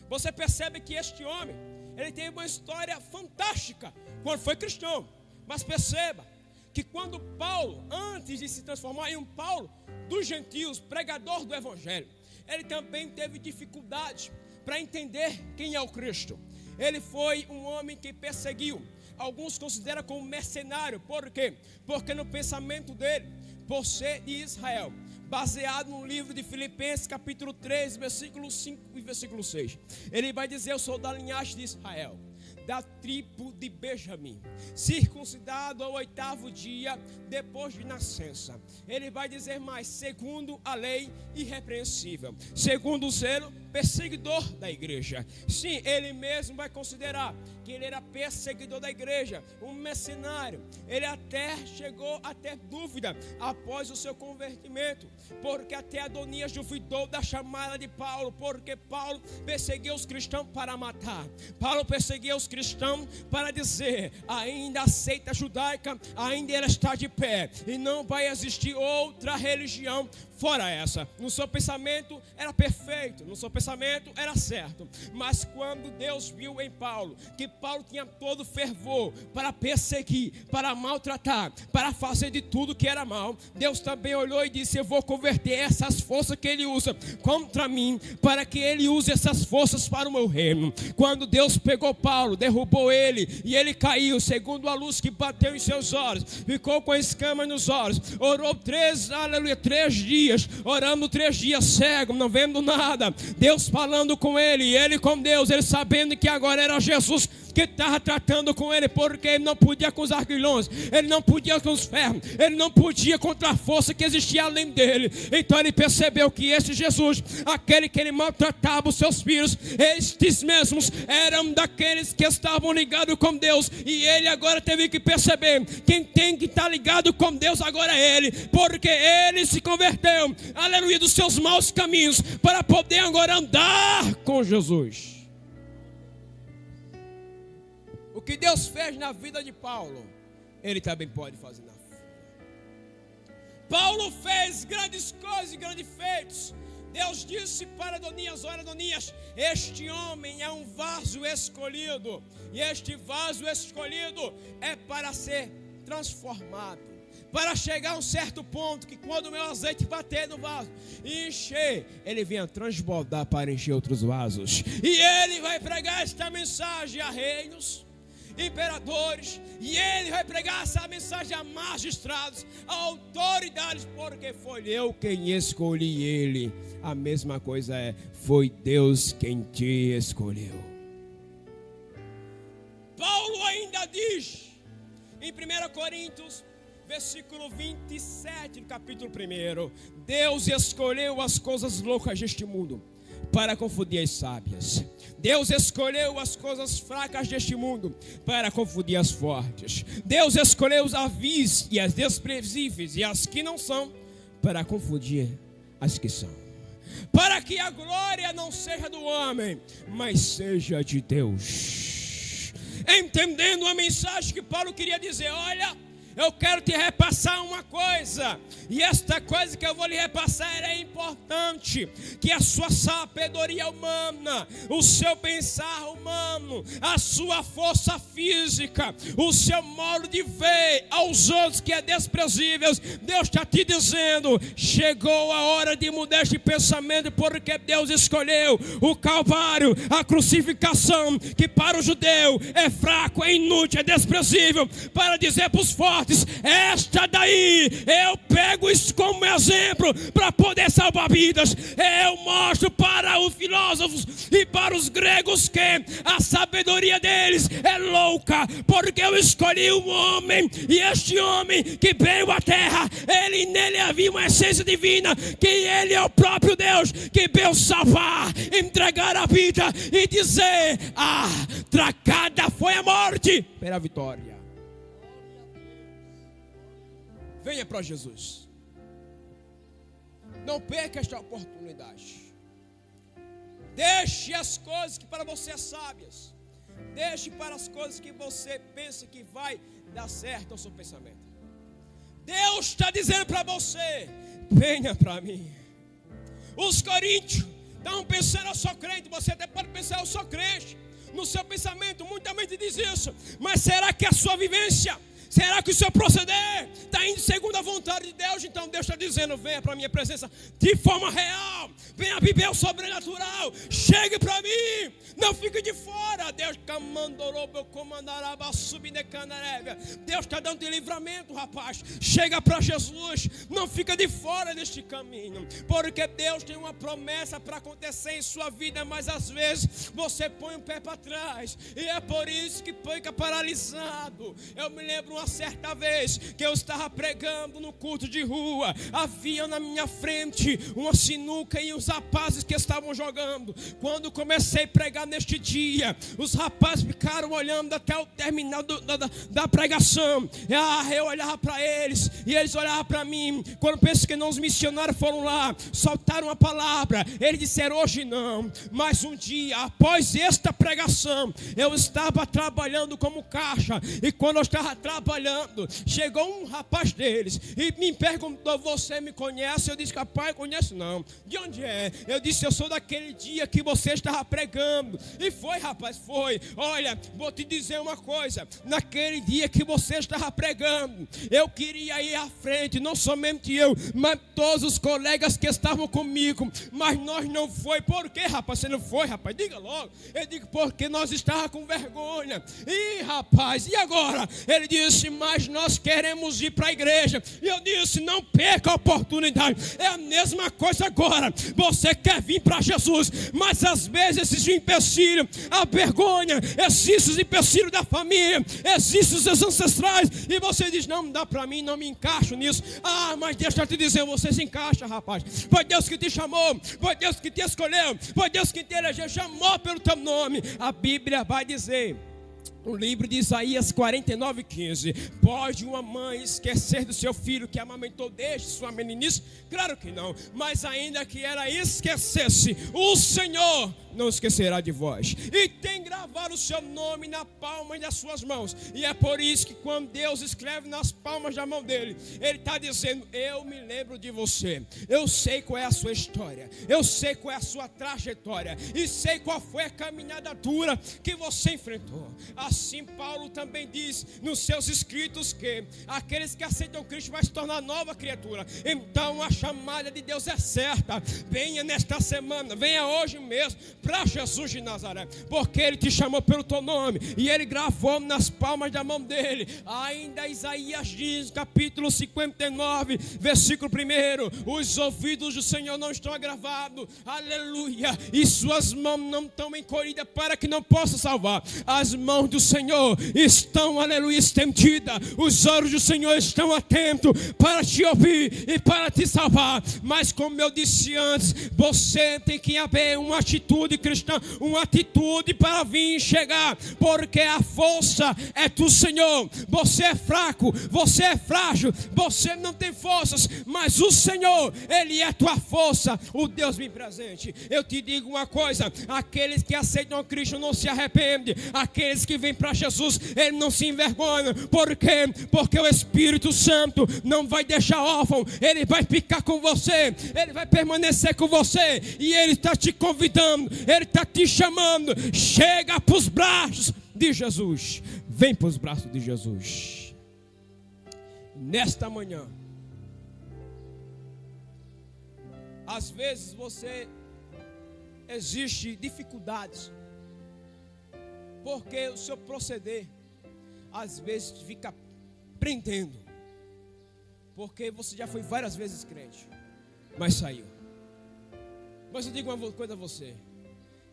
Você percebe que este homem, ele tem uma história fantástica quando foi cristão. Mas perceba que quando Paulo, antes de se transformar em um Paulo dos gentios, pregador do evangelho, ele também teve dificuldade para entender quem é o Cristo. Ele foi um homem que perseguiu. Alguns consideram como mercenário. Por quê? Porque no pensamento dele, por ser de Israel, baseado no livro de Filipenses capítulo 3, versículo 5 e versículo 6, ele vai dizer: eu sou da linhagem de Israel, da tribo de Benjamim, circuncidado ao 8º dia depois de nascença. Ele vai dizer mais: segundo a lei irrepreensível, segundo o zelo perseguidor da igreja. Sim, ele mesmo vai considerar que ele era perseguidor da igreja, um mercenário. Ele até chegou a ter dúvida após o seu convertimento, porque até Adonias duvidou da chamada de Paulo, porque Paulo perseguiu os cristãos para matar. Paulo perseguiu os cristãos para dizer: ainda a seita judaica, ainda ela está de pé, e não vai existir outra religião fora essa. No seu pensamento era perfeito, no seu pensamento era certo, mas quando Deus viu em Paulo que Paulo tinha todo fervor para perseguir, para maltratar, para fazer de tudo que era mal, Deus também olhou e disse: eu vou converter essas forças que ele usa contra mim, para que ele use essas forças para o meu reino. Quando Deus pegou Paulo, derrubou ele, e ele caiu, segundo a luz que bateu em seus olhos, ficou com escamas nos olhos, orou 3 dias, orando 3 dias cego, não vendo nada, Deus falando com ele, e ele com Deus, ele sabendo que agora era Jesus que estava tratando com ele, porque ele não podia com os aguilhões, ele não podia com os ferros, ele não podia contra a força que existia além dele. Então ele percebeu que esse Jesus, aquele que ele maltratava os seus filhos, estes mesmos eram daqueles que estavam ligados com Deus, e ele agora teve que perceber: quem tem que estar ligado com Deus agora é ele, porque ele se converteu, aleluia, dos seus maus caminhos, para poder agora andar com Jesus. O que Deus fez na vida de Paulo, ele também pode fazer na vida. Paulo fez grandes coisas e grandes feitos. Deus disse para Adonias: olha, Adonias, este homem é um vaso escolhido, e este vaso escolhido é para ser transformado, para chegar a um certo ponto que quando o meu azeite bater no vaso e encher, ele venha transbordar para encher outros vasos. E ele vai pregar esta mensagem a reinos, imperadores, e ele vai pregar essa mensagem a magistrados, a autoridades, porque foi eu quem escolhi ele. A mesma coisa foi Deus quem te escolheu. Paulo ainda diz em 1 Coríntios versículo 27 do capítulo 1: Deus escolheu as coisas loucas deste mundo para confundir as sábias. Deus escolheu as coisas fracas deste mundo para confundir as fortes. Deus escolheu os avis e as desprezíveis e as que não são para confundir as que são, para que a glória não seja do homem, mas seja de Deus. Entendendo a mensagem que Paulo queria dizer: olha, eu quero te repassar uma coisa, e esta coisa que eu vou lhe repassar é importante, que a sua sabedoria humana, o seu pensar humano, a sua força física, o seu modo de ver aos outros que é desprezível, Deus está te dizendo: chegou a hora de mudar este pensamento, porque Deus escolheu o Calvário, a crucificação, que para o judeu é fraco, é inútil, é desprezível, para dizer para os fortes: esta daí eu pego isso como exemplo para poder salvar vidas. Eu mostro para os filósofos e para os gregos que a sabedoria deles é louca, porque eu escolhi um homem, e este homem que veio à terra, nele havia uma essência divina, que ele é o próprio Deus, que veio salvar, entregar a vida e dizer: tragada foi a morte pela vitória. Venha para Jesus. Não perca esta oportunidade. Deixe as coisas que para você é sábias. Deixe para as coisas que você pensa que vai dar certo ao seu pensamento. Deus está dizendo para você: venha para mim. Os coríntios estavam pensando: eu sou crente. Você até pode pensar: eu sou crente. No seu pensamento, muita gente diz isso. Mas será que a sua vivência, será que o seu proceder está indo segundo a vontade de Deus? Então Deus está dizendo: venha para a minha presença de forma real. Venha viver o sobrenatural. Chegue para mim. Não fique de fora. Deus está dando de livramento, rapaz. Chega para Jesus. Não fica de fora deste caminho, porque Deus tem uma promessa para acontecer em sua vida, mas às vezes você põe o pé para trás, e é por isso que fica paralisado. Eu me lembro uma certa vez que eu estava pregando no culto de rua, havia na minha frente uma sinuca e os rapazes que estavam jogando. Quando comecei a pregar neste dia, os rapazes ficaram olhando até o terminal da pregação. Eu olhava para eles e eles olhavam para mim. Quando penso que não, os missionários foram lá, soltaram a palavra. Eles disseram: hoje não, mas um dia após esta pregação, eu estava trabalhando como caixa, e quando eu estava trabalhando, chegou um rapaz deles e me perguntou: você me conhece? Eu disse: rapaz, conheço não. De onde é? Eu disse: eu sou daquele dia que você estava pregando. E foi, rapaz, foi. Olha, vou te dizer uma coisa: naquele dia que você estava pregando, eu queria ir à frente, não somente eu, mas todos os colegas que estavam comigo, mas nós não foi. Por quê, rapaz? Você não foi, rapaz? Diga logo. Eu digo: porque nós estávamos com vergonha. E rapaz, e agora? Ele disse: mas nós queremos ir para a igreja. E eu disse: não perca a oportunidade. É a mesma coisa agora. Você quer vir para Jesus, mas às vezes esses empecilhos, a vergonha, esses empecilhos da família, esses seus ancestrais, e você diz: não dá para mim, não me encaixo nisso. Ah, mas deixa eu te dizer, você se encaixa, rapaz. Foi Deus que te chamou, foi Deus que te escolheu, foi Deus que te elegeu, chamou pelo teu nome. A Bíblia vai dizer, o livro de Isaías 49:15: pode uma mãe esquecer do seu filho que amamentou desde sua meninice? Claro que não, mas ainda que ela esquecesse, o Senhor não esquecerá de vós, e tem gravado o seu nome na palma das suas mãos. E é por isso que quando Deus escreve nas palmas da mão dele, ele está dizendo: eu me lembro de você, eu sei qual é a sua história, eu sei qual é a sua trajetória, e sei qual foi a caminhada dura que você enfrentou. Assim Paulo também diz nos seus escritos que aqueles que aceitam Cristo vai se tornar nova criatura. Então a chamada de Deus é certa. Venha nesta semana, venha hoje mesmo para Jesus de Nazaré, porque Ele te chamou pelo teu nome e Ele gravou nas palmas da mão dele. Ainda Isaías diz, capítulo 59, versículo 1: os ouvidos do Senhor não estão agravados, aleluia, e suas mãos não estão encolhidas para que não possa salvar. As mãos do Senhor estão, aleluia, estendidas, os olhos do Senhor estão atentos para te ouvir e para te salvar. Mas como eu disse antes, você tem que haver uma atitude cristã, uma atitude para vir chegar, porque a força é do Senhor. Você é fraco, você é frágil, você não tem forças, mas o Senhor, Ele é tua força, o Deus bem presente. Eu te digo uma coisa: aqueles que aceitam Cristo não se arrependem, aqueles que vêm para Jesus, Ele não se envergonha. Por quê? Porque o Espírito Santo não vai deixar órfão, Ele vai ficar com você, Ele vai permanecer com você, e Ele está te convidando, Ele está te chamando. Chega para os braços de Jesus, vem para os braços de Jesus. Nesta manhã, às vezes existe dificuldades, porque o seu proceder às vezes fica prendendo, porque você já foi várias vezes crente, mas saiu. Mas eu digo uma coisa a você: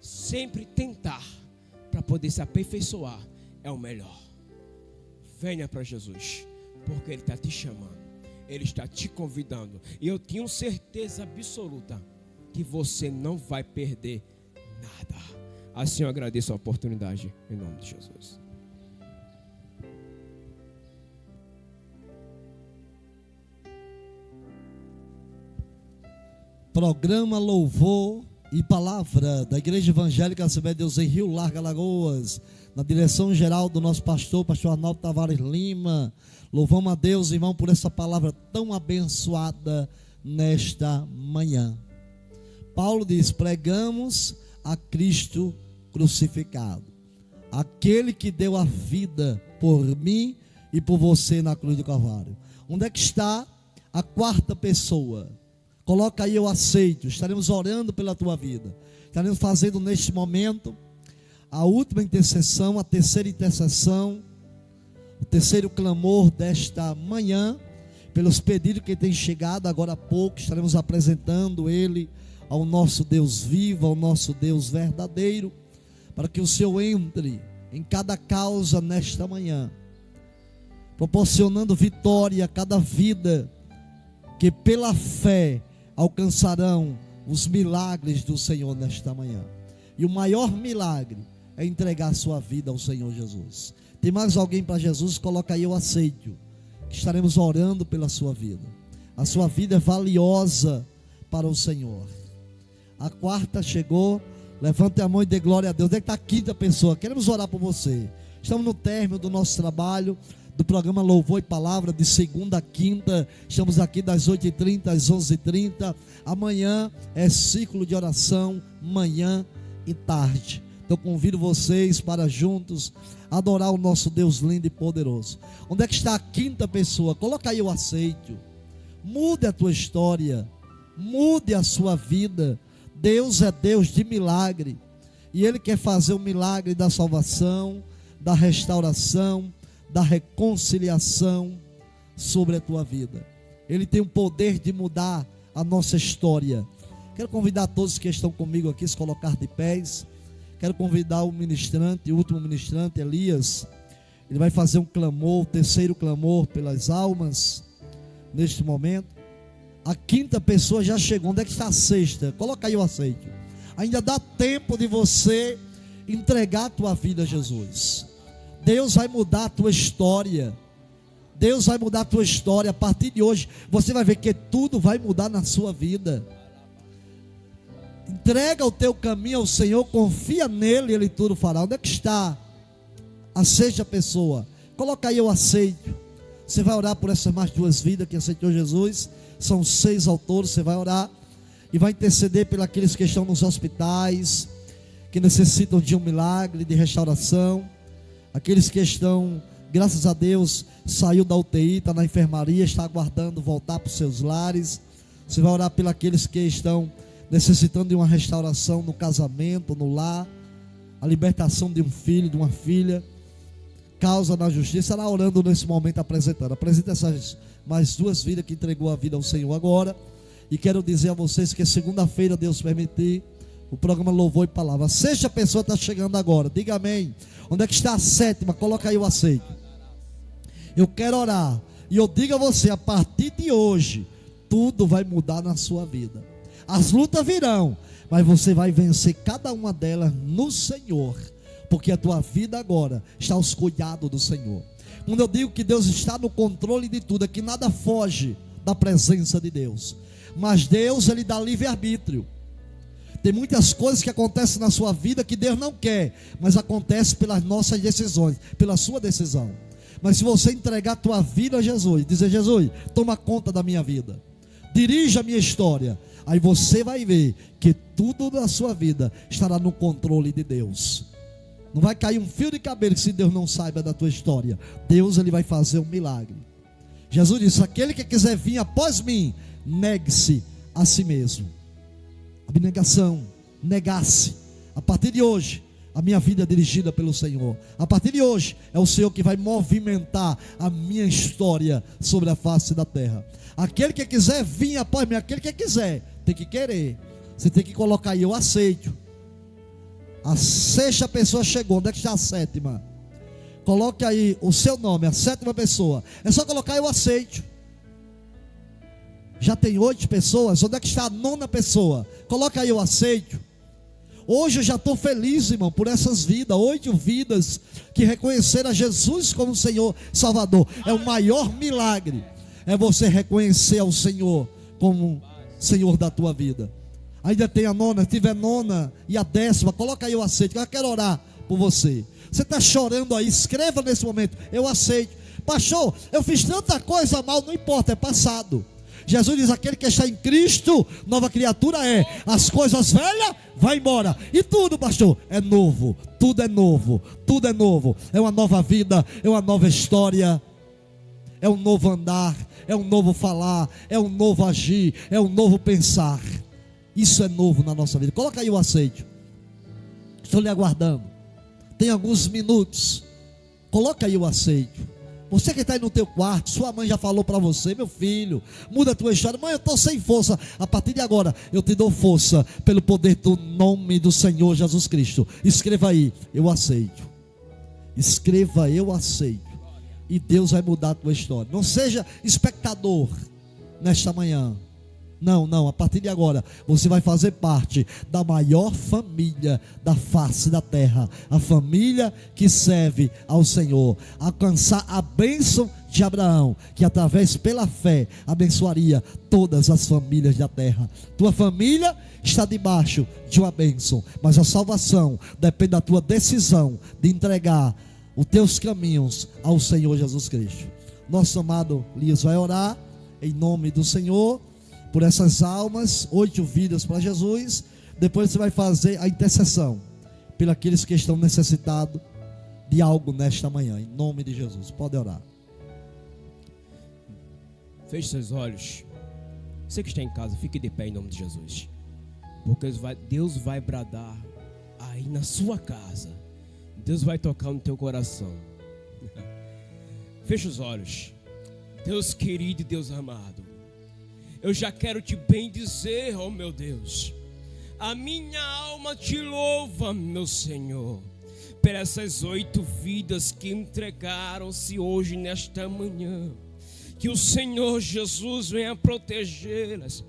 sempre tentar para poder se aperfeiçoar é o melhor. Venha para Jesus, porque Ele está te chamando, Ele está te convidando, e eu tenho certeza absoluta que você não vai perder nada. Assim eu agradeço a oportunidade, em nome de Jesus. Programa Louvor e Palavra da Igreja Evangélica Assembleia de Deus em Rio Largo, Alagoas, na direção geral do nosso pastor Arnaldo Tavares Lima. Louvamos a Deus, irmão, por essa palavra tão abençoada nesta manhã. Paulo diz: pregamos a Cristo crucificado, aquele que deu a vida por mim e por você na cruz do Calvário. Onde é que está a quarta pessoa? Coloca aí: eu aceito. Estaremos orando pela tua vida, estaremos fazendo neste momento a última intercessão, a terceira intercessão, o terceiro clamor desta manhã, pelos pedidos que tem chegado agora há pouco. Estaremos apresentando ele ao nosso Deus vivo, ao nosso Deus verdadeiro, para que o Senhor entre em cada causa nesta manhã, proporcionando vitória a cada vida que pela fé alcançarão os milagres do Senhor nesta manhã. E o maior milagre é entregar a sua vida ao Senhor Jesus. Tem mais alguém para Jesus? Coloca aí, eu aceito. Estaremos orando pela sua vida. A sua vida é valiosa para o Senhor. A quarta chegou. Levante a mão e dê glória a Deus. Onde é que está a quinta pessoa? Queremos orar por você. Estamos no término do nosso trabalho, do programa Louvor e Palavra, de segunda a quinta. Estamos aqui das 8h30 às 11h30. Amanhã é ciclo de oração, manhã e tarde. Então convido vocês para juntos adorar o nosso Deus lindo e poderoso. Onde é que está a quinta pessoa? Coloca aí, eu aceito. Mude a tua história, mude a sua vida. Deus é Deus de milagre, e Ele quer fazer o milagre da salvação, da restauração, da reconciliação sobre a tua vida. Ele tem o poder de mudar a nossa história. Quero convidar todos que estão comigo aqui a se colocar de pés. Quero convidar o ministrante, o último ministrante, Elias. Ele vai fazer um clamor, o terceiro clamor pelas almas, neste momento. A quinta pessoa já chegou. Onde é que está a sexta? Coloca aí, eu aceito. Ainda dá tempo de você entregar a tua vida a Jesus. Deus vai mudar a tua história. Deus vai mudar a tua história. A partir de hoje, você vai ver que tudo vai mudar na sua vida. Entrega o teu caminho ao Senhor, confia nele, Ele tudo fará. Onde é que está a sexta pessoa? Coloca aí, eu aceito. Você vai orar por essas mais duas vidas que aceitou Jesus. São 6 autores. Você vai orar e vai interceder pelos aqueles que estão nos hospitais, que necessitam de um milagre, de restauração. Aqueles que estão, graças a Deus, saiu da UTI, está na enfermaria, está aguardando voltar para os seus lares. Você vai orar pelos aqueles que estão necessitando de uma restauração no casamento, no lar, a libertação de um filho, de uma filha, causa na justiça. Estará orando nesse momento, apresenta essas mais duas vidas que entregou a vida ao Senhor agora. E quero dizer a vocês que segunda-feira, Deus permitir, o programa Louvor e Palavra. A sexta pessoa está chegando agora, diga amém. Onde é que está a sétima? Coloca aí, eu aceito. Eu quero orar, e eu digo a você, a partir de hoje, tudo vai mudar na sua vida. As lutas virão, mas você vai vencer cada uma delas no Senhor, porque a tua vida agora está aos cuidados do Senhor. Quando eu digo que Deus está no controle de tudo, é que nada foge da presença de Deus. Mas Deus, Ele dá livre-arbítrio. Tem muitas coisas que acontecem na sua vida que Deus não quer, mas acontece pelas nossas decisões, pela sua decisão. Mas se você entregar a tua vida a Jesus, dizer: Jesus, toma conta da minha vida, dirija a minha história, aí você vai ver que tudo da sua vida estará no controle de Deus. Não vai cair um fio de cabelo se Deus não saiba da tua história. Deus, Ele vai fazer um milagre. Jesus disse: aquele que quiser vir após mim, negue-se a si mesmo. Abnegação, negar-se. A partir de hoje, a minha vida é dirigida pelo Senhor. A partir de hoje, é o Senhor que vai movimentar a minha história sobre a face da terra. Aquele que quiser vir após mim, aquele que quiser, tem que querer. Você tem que colocar aí, eu aceito. A sexta pessoa chegou. Onde é que está a sétima? Coloque aí o seu nome, a sétima pessoa. É só colocar eu aceito. Já tem 8 pessoas. Onde é que está a nona pessoa? Coloca aí eu aceito. Hoje eu já estou feliz, irmão, por essas vidas. 8 vidas que reconheceram a Jesus como Senhor Salvador. É o maior milagre. É você reconhecer ao Senhor como Senhor da tua vida. Ainda tem a nona, se tiver nona e a 10ª, coloca aí eu aceito. Eu quero orar por você. Você está chorando aí, escreva nesse momento: eu aceito. Pastor, eu fiz tanta coisa mal, não importa, é passado. Jesus diz: aquele que está em Cristo, nova criatura é. As coisas velhas, vai embora. E tudo, pastor, é novo. Tudo é novo, tudo é novo. É uma nova vida, é uma nova história. É um novo andar, é um novo falar, é um novo agir, é um novo pensar. Isso é novo na nossa vida. Coloca aí o aceito. Estou lhe aguardando. Tem alguns minutos. Coloca aí o aceito. Você que está aí no teu quarto, sua mãe já falou para você: meu filho, muda a tua história. Mãe, eu estou sem força. A partir de agora, eu te dou força pelo poder do nome do Senhor Jesus Cristo. Escreva aí, eu aceito. Escreva, eu aceito. e Deus vai mudar a tua história. Não seja espectador nesta manhã. Não, a partir de agora você vai fazer parte da maior família da face da terra, a família que serve ao Senhor, alcançar a bênção de Abraão, que através pela fé abençoaria todas as famílias da terra. Tua família está debaixo de uma bênção, mas a salvação depende da tua decisão de entregar os teus caminhos ao Senhor Jesus Cristo. Nosso amado Elias vai orar em nome do Senhor por essas almas, 8 vidas para Jesus. Depois você vai fazer a intercessão pelos aqueles que estão necessitados de algo nesta manhã, em nome de Jesus. Pode orar. Feche seus olhos. Você que está em casa, fique de pé em nome de Jesus, porque Deus vai bradar aí na sua casa. Deus vai tocar no teu coração. Feche os olhos. Deus querido e Deus amado, eu já quero te bendizer, ó meu Deus. A minha alma te louva, meu Senhor, por essas 8 vidas que entregaram-se hoje nesta manhã. Que o Senhor Jesus venha protegê-las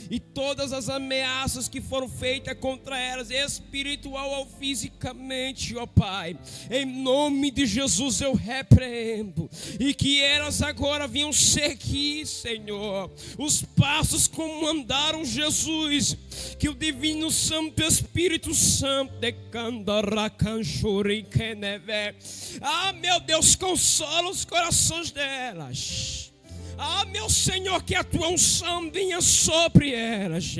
e todas as ameaças que foram feitas contra elas, espiritual ou fisicamente, ó Pai, em nome de Jesus eu repreendo, e que elas agora venham seguir, Senhor, os passos como mandaram Jesus, que o Divino Santo Espírito Santo meu Deus, consola os corações delas. Meu Senhor, que a tua unção venha sobre elas.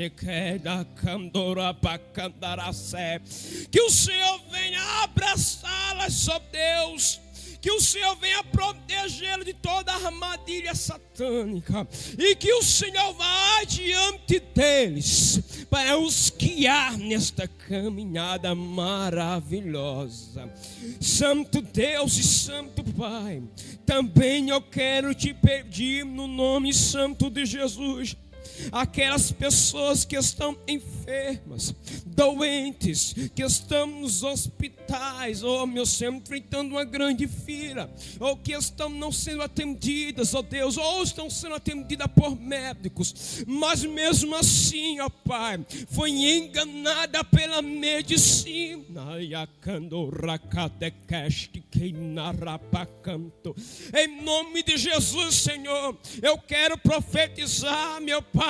Que o Senhor venha abraçá-las, ó Deus. Que o Senhor venha protegê-lo de toda armadilha satânica. E que o Senhor vá adiante deles para os guiar nesta caminhada maravilhosa. Santo Deus e Santo Pai, também eu quero te pedir no nome santo de Jesus, aquelas pessoas que estão enfermas, doentes, que estão nos hospitais, meu Senhor, enfrentando uma grande fila, ou que estão não sendo atendidas, ó Deus, ou estão sendo atendidas por médicos, mas mesmo assim, ó Pai, foi enganada pela medicina. Em nome de Jesus, Senhor, eu quero profetizar, meu Pai,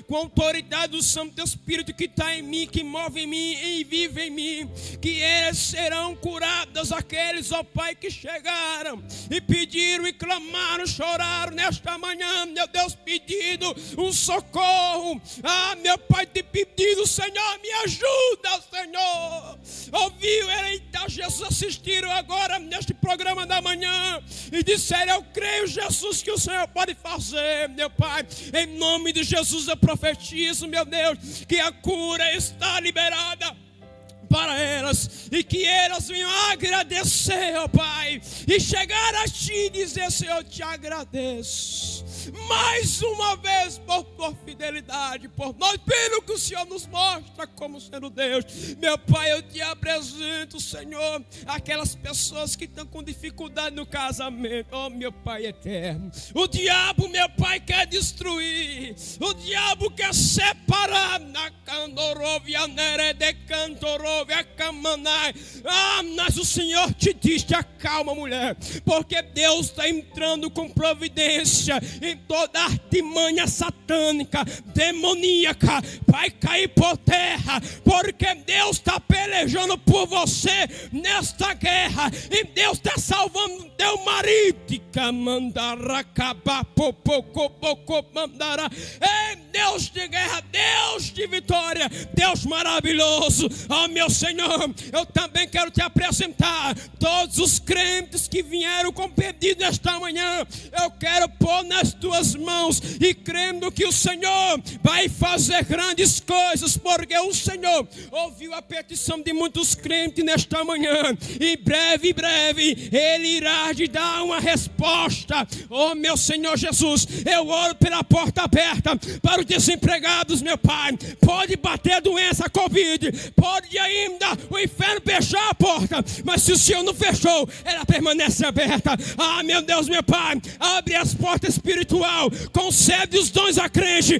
com a autoridade do Santo Espírito que está em mim, que move em mim e vive em mim, que eles serão curados, aqueles, ó Pai, que chegaram e pediram e clamaram, choraram nesta manhã, meu Deus, pedindo um socorro. Meu Pai, te pedindo, Senhor, me ajuda, Senhor. Ouviu, eita, Jesus, assistiram agora neste programa da manhã e disseram: eu creio, Jesus, que o Senhor pode fazer, meu Pai. Em nome de Jesus eu profetizo, meu Deus, que a cura está liberada para elas, e que elas venham agradecer, ó Pai, e chegar a Ti e dizer: Senhor, eu te agradeço mais uma vez por tua fidelidade, por nós, pelo que o Senhor nos mostra como sendo Deus. Meu Pai, eu te apresento, Senhor, aquelas pessoas que estão com dificuldade no casamento, ó meu Pai eterno. O diabo, meu Pai, quer destruir, o diabo quer separar na candorovia nere de cantorovia camanai. Mas o Senhor te diz: te acalma, mulher, porque Deus está entrando com providência em toda artimanha satânica, demoníaca, vai cair por terra, porque Deus está pelejando por você nesta guerra, e Deus está salvando teu marido. Deus de guerra, Deus de vitória, Deus maravilhoso. Meu Senhor, eu também quero te apresentar todos os crentes que vieram com pedido esta manhã. Eu quero pôr nas tuas mãos e crendo que o Senhor vai fazer grandes coisas, porque o Senhor ouviu a petição de muitos crentes nesta manhã, e breve, Ele irá de dar uma resposta. Oh, meu Senhor Jesus, eu oro pela porta aberta para os desempregados, meu Pai. Pode bater a doença, a Covid, pode ainda o inferno fechar a porta, mas se o Senhor não fechou, ela permanece aberta. Ah, meu Deus, meu Pai, abre as portas espiritual, concede os dons a crente,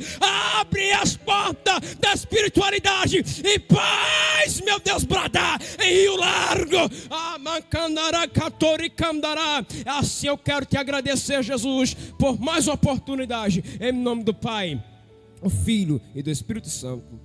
abre as portas da espiritualidade e paz, meu Deus, bradar em Rio Largo. Assim eu quero te agradecer, Jesus, por mais uma oportunidade, em nome do Pai, o Filho e do Espírito Santo.